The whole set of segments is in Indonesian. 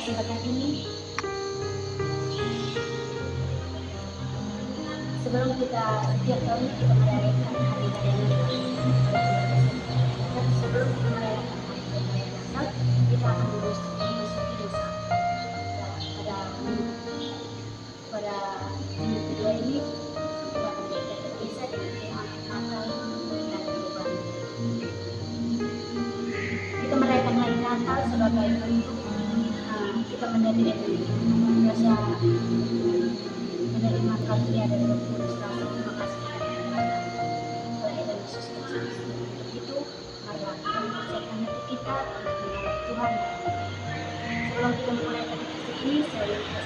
kesempatan ini, sebelum kita setiap tahun kita merayakan Hari Raya Natal, sebelum kita merayakan Hari Raya Natal, kita akan memasuki misa. Pada minggu kedua ini kita akan bermisa dengan tema Natal dan perubahan. Kita merayakan Hari Natal sebagai bentuk kita merasa menerima karunia dari Roh Kudus, rasa terima kasih kelahiran Yesus Kristus. Untuk itu, marilah kita mempersiapkan hati kita untuk menghadap Tuhan. Sebelum kita merayakan kisah ini, selalu kita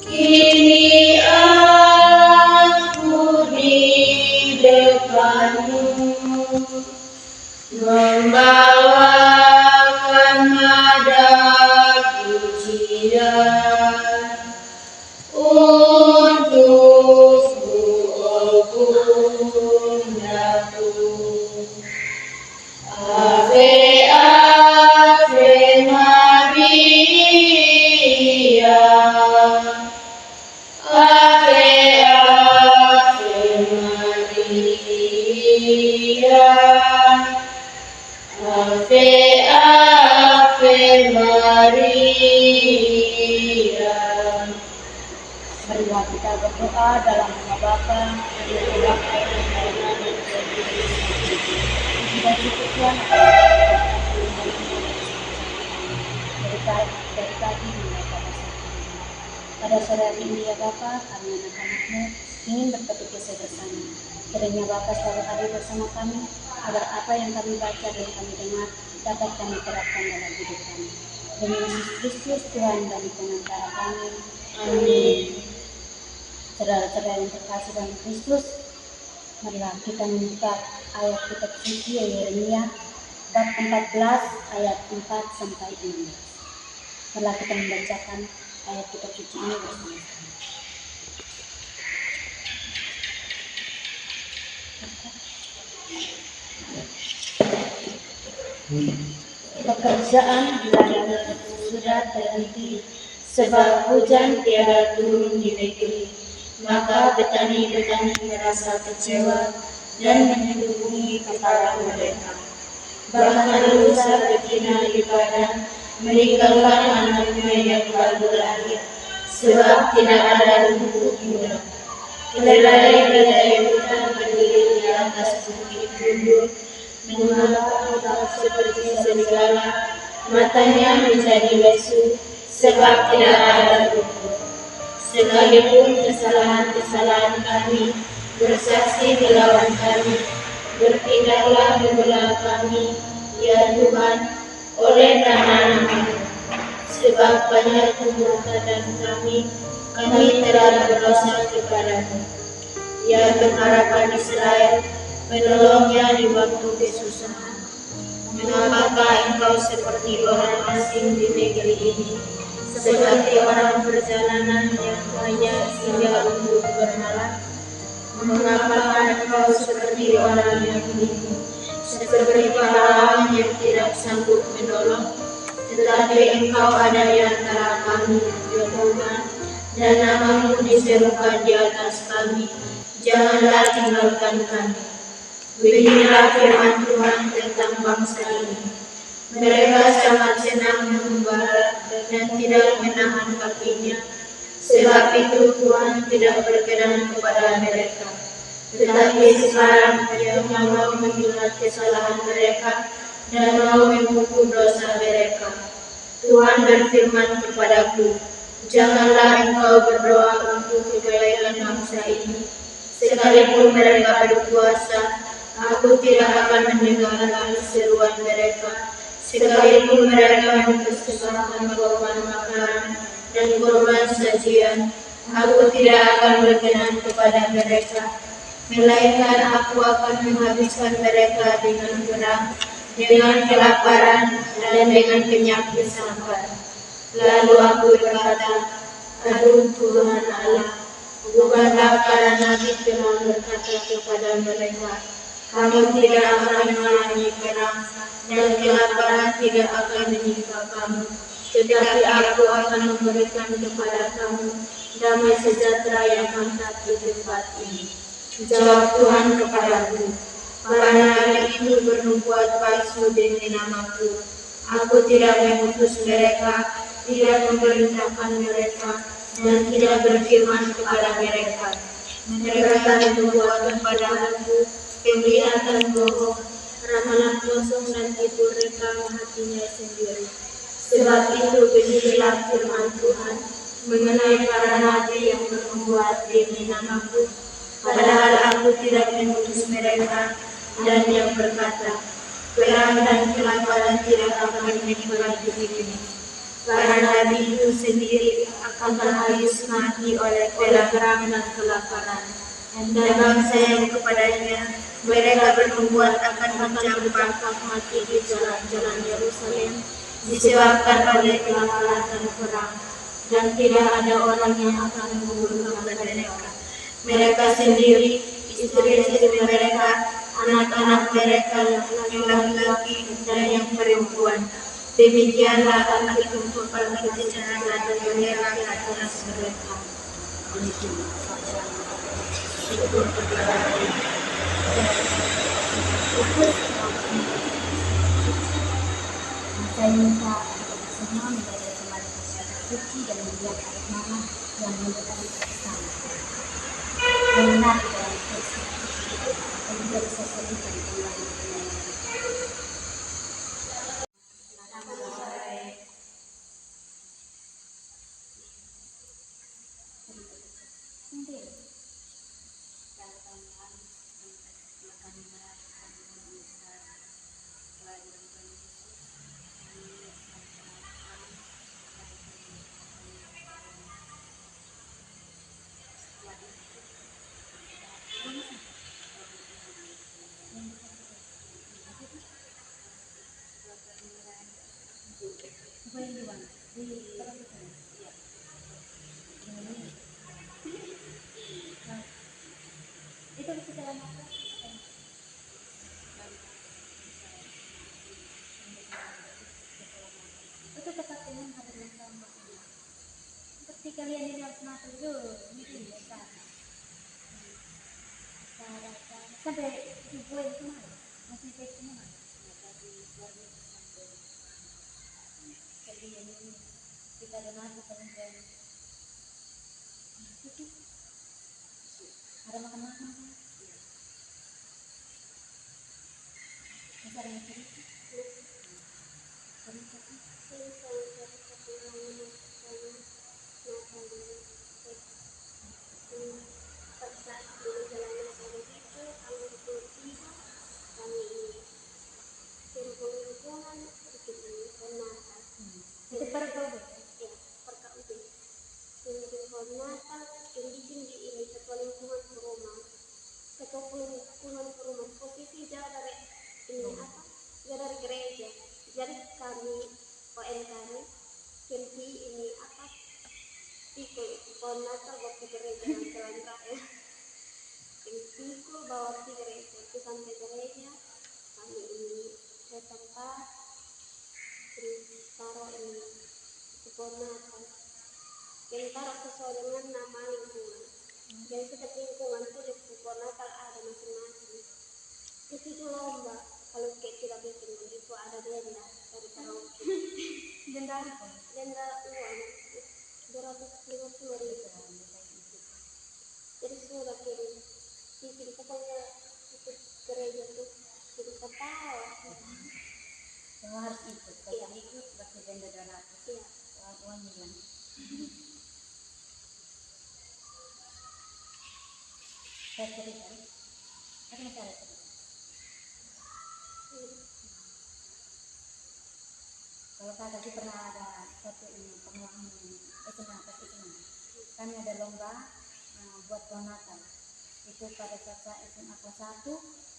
kini aku di depanmu, membawakan nada pujian untukmu, oh Bundaku. Ave, Ave Maria, Ave, Ave Maria, Ave, Ave Maria. Marilah kita berdoa dalam nama Bapa dan Puji dan syukur Tuhan dari pagi hingga pada saat ini. Pada sore hari ini ya Bapa, kami anak-anak-Mu ingin berpetik kisah bersama. Kiranya Bapa selalu hadir bersama kami, agar apa yang kami baca dan kami dengar dapat kami terapkan dalam hidup kami. Demi Yesus Kristus Tuhan dan Penantara kami. Amin. Saudara-saudara yang terkasih dalam Kristus, marilah kita membuka ayat kitab suci Yeremia bab 14 ayat 4 sampai 6. Marilah kita membacakan ayat kitab suci ini bersama-sama. Pekerjaan di ladang sudah terhenti, sebab hujan tiada turun di negeri. Maka petani-petani merasa kecewa dan menyembunyi kepala mereka. Bahkan rusa betina di padang meninggalkan anaknya yang baru lahir, sebab tidak ada rumput muda. Keledai-keledai hutan berdiri di atas bukit gundul, mengapa seperti serigala, matanya menjadi lesu, sebab tidak ada rumput. Sekalipun kesalahan-kesalahan kami bersaksi melawan kami, bertindaklah membela kami, ya Tuhan, oleh karena nama-Mu. Sebab banyak kemurkaan kami telah berdosa kepada-Mu. Ya pengharapan Israel, penolongnya di waktu kesusahan. Mengapakah engkau seperti orang asing di negeri ini, seperti orang perjalanan yang hanya singgah untuk bermalam? Mengapakah engkau seperti orang yang bingung, seperti pahlawan yang tidak sanggup menolong? Tetapi engkau ada di antara kami, ya Tuhan, dan nama-Mu diserukan di atas kami. Janganlah tinggalkan kami. Beginilah firman Tuhan tentang bangsa ini. Mereka sangat senang mengembara dan tidak menahan kakinya. Sebab itu Tuhan tidak berkenan kepada mereka. Tetapi sekarang Ia mau mengingat kesalahan mereka dan mau menghukum dosa mereka. Tuhan berfirman kepadaku, janganlah engkau berdoa untuk kebaikan bangsa ini. Sekalipun mereka berpuasa, Aku tidak akan mendengarkan seruan mereka, sekalipun mereka mempersembahkan korban makanan dan korban sajian, aku tidak akan berkenan kepada mereka, melainkan aku akan menghabiskan mereka dengan perang, dengan kelaparan, dan dengan penyakit sambar. Lalu aku berkata, aduh Tuhan Allah, bukankah para nabi telah berkata kepada mereka, kamu tidak akan mengalami perang, dan kelaparan tidak akan menimpa kamu, tetapi aku akan memberikan kepada kamu damai sejahtera yang mantap di tempat ini. Jawab Tuhan kepadaku, para nabi itu bernubuat palsu demi namaku. Aku tidak mengutus mereka, tidak memerintahkan mereka, dan tidak berfirman kepada mereka. Mereka membuat kepada aku penglihatan bohong, ramalan kosong dan tipu reka hatinya sendiri. Sebab itu beginilah firman Tuhan mengenai para nabi yang bernubuat demi namaku, padahal aku tidak mengutus mereka, dan yang berkata, perang dan kelaparan tidak akan menimpa negeri ini. Para nabi itu sendiri akan habis mati oleh perang dan kelaparan. Dan bangsa yang kepadanya mereka bernubuat akan mencampakkan mati di jalan-jalan Yerusalem disebabkan oleh kelaparan dan perang, dan tidak ada orang yang akan menguburkan mereka. Mereka sendiri, istri-istri mereka, anak-anak mereka yang laki-laki dan yang perempuan. Demikianlah akan dikumpulkan kebijaksanaan dan mereka ke atas mereka. Syukur kepada Allah. Saya minta kita semua menjaga kembali masyarakat suci dan melihat air mama yang mendekati bersama. Benar dalam Kristus, dan juga bisa sebutkan kembali sendiri. Itu bisa jalan apa? Itu tetap dengan hari yang sama. Seperti kalian ini harus masuk dulu, mungkin bisa. Sampai dibuat kemana? Masih baik kemana? Kalian ini kita donasi kemudian ada makan-makan kan? Bisa ada yang cerita? Itu baru kau buat? Posisi jauh dari ini apa? Jauh dari gereja. Jadi kami ONKM Kempi ini apa? Pikul pohon Natal bawa ke gereja langkah ya. Pikul bawa ke gereja, itu sampai gereja kami ini ke tempat terus taruh ini di pohon Natal. Yang taruh sesuai dengan nama lingkungan. Jadi setiap lingkungan itu di pohon Natal ada masing-masing. Itu lomba. Kalau kayak tidak bikin begitu ada denda dari karaoke. Denda apa? Denda uang 250.000. Jadi sudah kirim bikin pokoknya itu gereja tuh jadi ketawa. Semua harus ikut. Kalau ikut berarti denda 200. Iya. Uang hilang. Saya cerita. Ada masalah cerita. Kalau kakak sih pernah ada satu ini pengalaman SMA pas SMA. Kami ada lomba buat pohon Natal. Itu pada saat saya SMA kelas 1,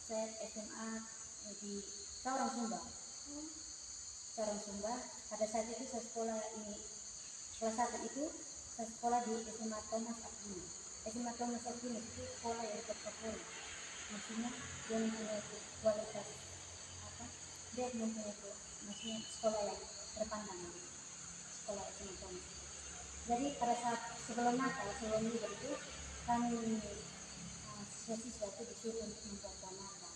saya SMA di Sorong Sumba. Sorong Sumba. Pada saat itu saya sekolah ini kelas 1 itu saya sekolah di SMA Thomas Aquino. SMA Thomas Aquino itu sekolah yang terfavorit. Maksudnya dia mempunyai kualitas apa? Dia mempunyai maksudnya sekolah yang terpandang, sekolah SMA Thomas. Jadi pada saat sebelum Natal, sebelum Libur itu kami siswa-siswa itu disuruh untuk membuat pohon Natal.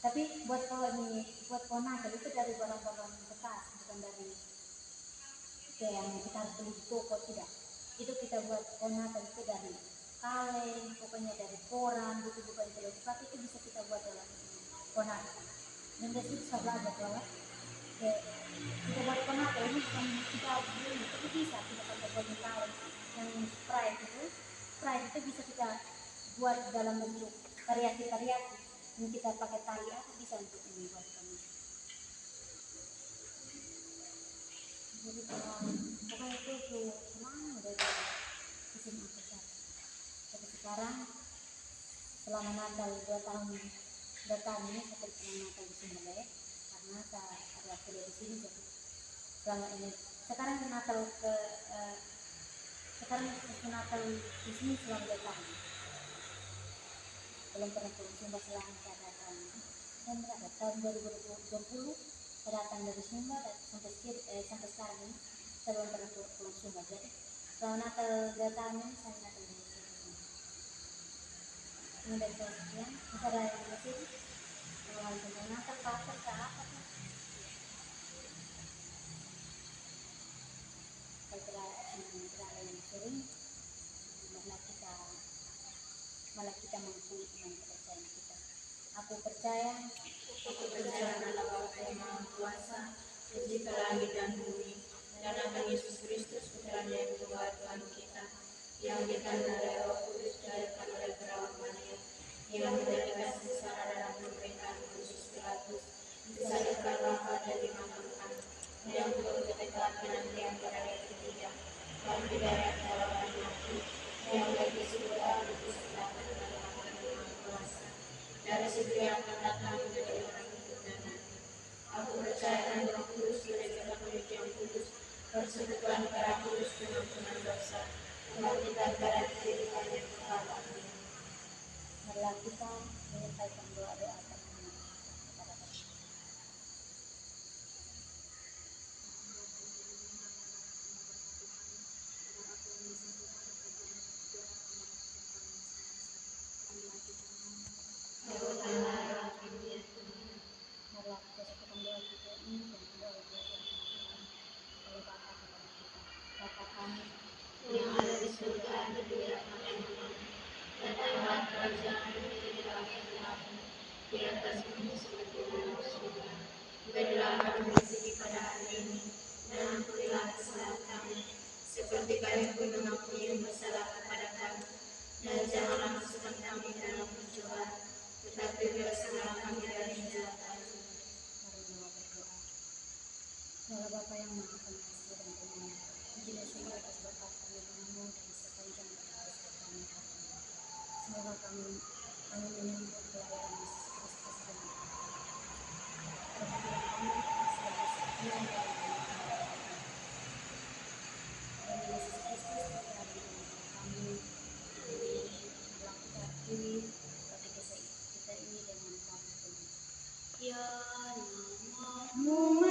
Tapi buat pohon Natal itu dari barang-barang bekas, bukan dari yang kita harus beli di toko, tidak. Itu kita buat pohon Natal itu dari kaleng, pokoknya dari koran, buku-buku yang tidak dipakai itu bisa kita buat dalam pohon Natal. Dan dari situ saya belajar bahwa kita buat pohon Natal ini bukan kita beli, itu bisa kita pakai baju kaleng yang Sprite itu bisa kita buat dalam bentuk variasi-variasi. Ini kita pakai tali apa bisa untuk ini buat kami. Jadi pokoknya itu senang dari SMA besar. Tapi sekarang selama Natal 2 tahun datang ini seperti selama Natal di Sumbawa karena saya ada kuliah di sini, jadi selama ini sekarang Natal Natal di sini selama 2 tahun. Belum pernah pulang Sumba selama saya datang. Dan berapa tahun 2020 saya datang dari Sumba dan sampai sekarang ini saya belum pernah pulang Sumba. Jadi selama Natal 2 tahun ini saya Natal di Sumba. Ini dari saya sekian. Bisa ada yang di sini. Kalau tentang Natal pasar ke apa kan? Kalau tidak ada yang sering, malah kita mengakui iman kepercayaan kita. Aku percaya dalam Bapa yang Maha Kuasa, pencipta langit dan bumi, dan akan Yesus Kristus putranya yang tunggal Tuhan kita, yang dikandung oleh Roh Kudus, dilahirkan oleh perawan Maria, yang menderita kasih sengsara dalam pemerintahan Pontius Pilatus, disalibkan, wafat dan dimakamkan, yang turun ke tempat penantian pada hari ketiga, bangkit dari antara orang mati, yang naik ke surga, duduk sebelah kanan Bapa yang Maha Kuasa. Dari situ yang akan datang menjadi orang hidup dan mati. Aku percaya akan Roh Kudus, gereja Katolik yang kudus, persekutuan para kudus, pengampunan dosa, kebangkitan pada kehidupan yang kekal. Amin. marilah kita menyampaikan doa-doa permohonan kepada Bapa. Marilah kita satukan doa kita ini dan doa yang dilakukan oleh Bapa kepada kita. Bapa kami Yang ada di surga, dimuliakan namamu. Datanglah kerajaanmu, jadilah kehendakmu di atas bumi seperti di dalam surga. Berilah kami rezeki pada hari ini, dan ampunilah kesalahan kami, seperti kami pun mengampuni yang bersalah kepada kami. Dan janganlah masukkan kami dalam pencobaan, tetapi bebaskanlah kami dari yang jahat. mari berdoa. Ya Allah Bapa yang Maha Pengasih dan Penyayang, pujilah syukur atas berkat karunia-Mu dan sepanjang kehidupan kami. Semoga kami menyambut kelahiran Yesus Kristus dengan kehadiran kami sebagai sekian dari dan Yesus Kristus berada di antara kami, adalah kita pilih bagi kita ini dengan kami. Ya namamu